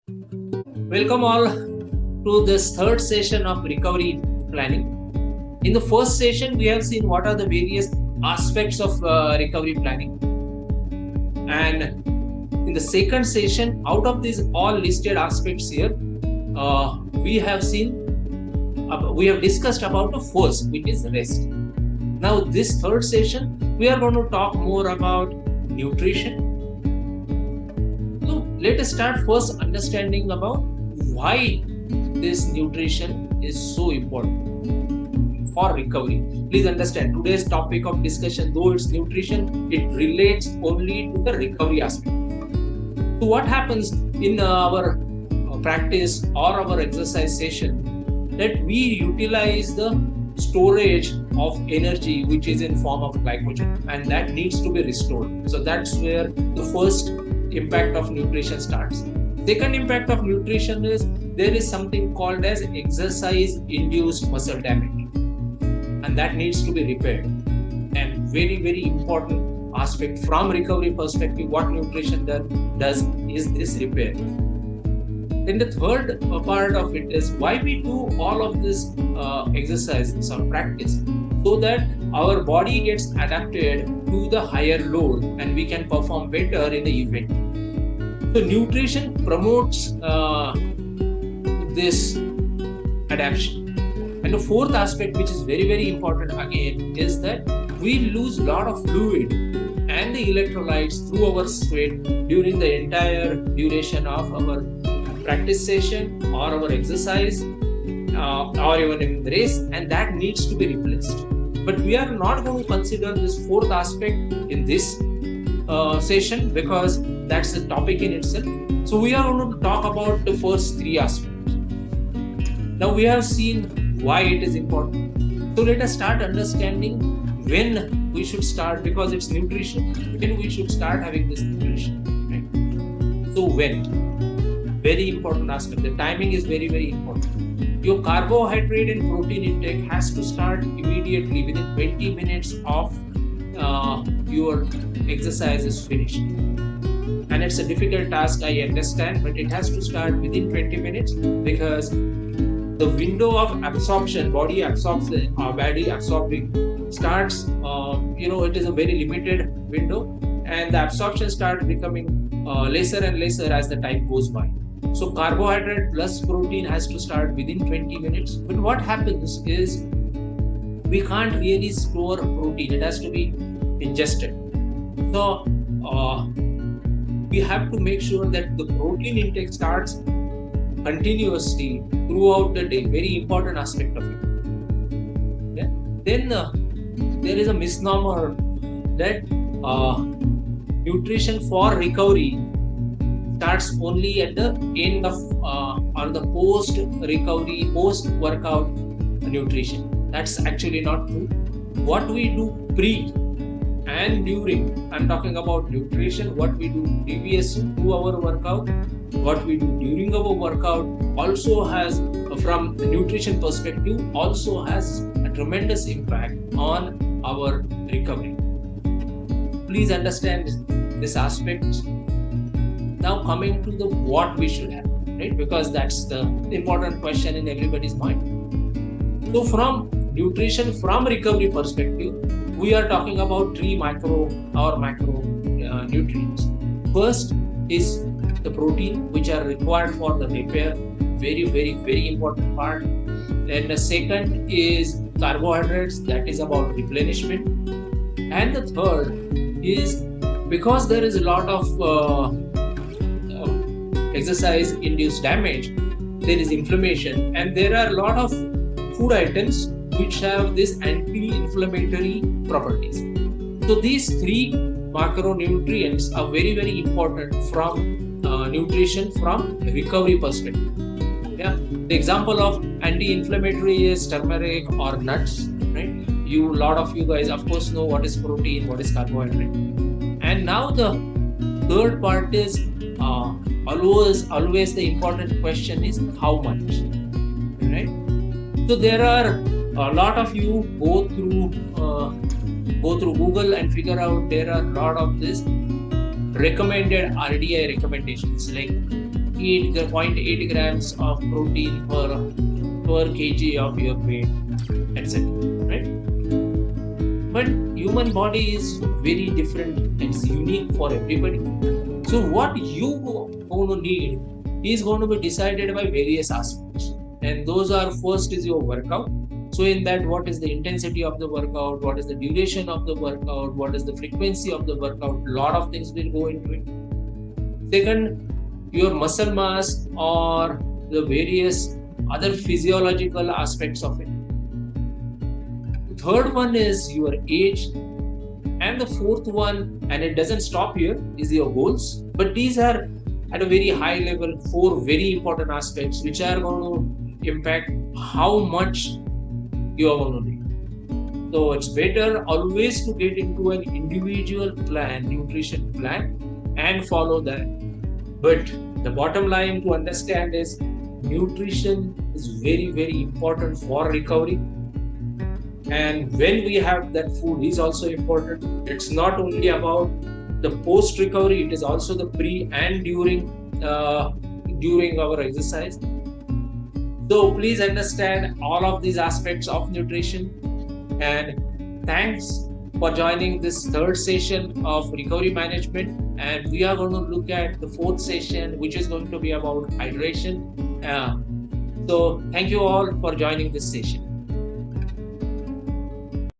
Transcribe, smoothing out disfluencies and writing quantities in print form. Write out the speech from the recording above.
Welcome all to this third session of recovery planning. In the first session, we have seen what are the various aspects of recovery planning. And in the second session, out of these all listed aspects here, we have discussed about the first, which is rest. Now, this third session, we are going to talk more about nutrition. So, let us start first understanding about why this nutrition is so important for recovery. Please understand, today's topic of discussion, though it's nutrition, it relates only to the recovery aspect. So what happens in our practice or our exercise session, that we utilize the storage of energy which is in form of glycogen, and that needs to be restored. So that's where the first impact of nutrition starts. Second impact of nutrition is there is something called as exercise induced muscle damage, and that needs to be repaired. And very important aspect from recovery perspective, what nutrition does is this repair. Then the third part of it is why we do all of this exercises or practice, so that our body gets adapted to the higher load and we can perform better in the event. So nutrition promotes this adaptation. And the fourth aspect, which is very important again, is that we lose a lot of fluid and the electrolytes through our sweat during the entire duration of our practice session or our exercise or even in the race, and that needs to be replaced. But we are not going to consider this fourth aspect in this session because that's the topic in itself. So we are going to talk about the first three aspects. Now we have seen why it is important. So let us start understanding when we should start, because it's nutrition, when we should start having this nutrition. Right? So when? Very important aspect. The timing is very important. Your carbohydrate and protein intake has to start immediately within 20 minutes of your exercise is finished. And it's a difficult task, I understand, but it has to start within 20 minutes because the window of absorption, body absorbing starts, it is a very limited window, and the absorption starts becoming lesser and lesser as the time goes by. So carbohydrate plus protein has to start within 20 minutes. But what happens is we can't really store protein. It has to be ingested. So we have to make sure that the protein intake starts continuously throughout the day. Very important aspect of it. Yeah? Then there is a misnomer that nutrition for recovery starts only at the end of or the post-recovery, post-workout nutrition. That's actually not true. What we do pre and during, I'm talking about nutrition, what we do previous to our workout, what we do during our workout also has, from the nutrition perspective, also has a tremendous impact on our recovery. Please understand this aspect. Now coming to the what we should have, right? Because that's the important question in everybody's mind. So from nutrition, from recovery perspective, we are talking about three macro nutrients. First is the protein, which are required for the repair. Very important part. Then the second is carbohydrates, that is about replenishment. And the third is, because there is a lot of exercise induced damage, there is inflammation, and there are a lot of food items which have this anti-inflammatory properties. So these three macronutrients are very important from nutrition from recovery perspective. Yeah, the example of anti-inflammatory is turmeric or nuts, right? A lot of you guys of course know what is protein, what is carbohydrate. And now the third part is always the important question is how much, right? So there are a lot of you go through Google and figure out there are a lot of this recommended RDI recommendations, like eat the 0.8 grams of protein per kg of your weight, etc. Right? But human body is very different. It's unique for everybody. So what you going to need is going to be decided by various aspects, and those are, first is your workout. So in that, what is the intensity of the workout, what is the duration of the workout, what is the frequency of the workout, lot of things will go into it. Second, your muscle mass or the various other physiological aspects of it. The third one is your age. And the fourth one, and it doesn't stop here, is your goals. But these are at a very high level, four very important aspects which are going to impact how much you are going to do. So it's better always to get into an individual plan, nutrition plan, and follow that. But the bottom line to understand is nutrition is very, very important for recovery. And when we have that, food is also important. It's not only about the post recovery, it is also the pre and during our exercise. So please understand all of these aspects of nutrition. And thanks for joining this third session of recovery management. And we are going to look at the fourth session, which is going to be about hydration. So thank you all for joining this session.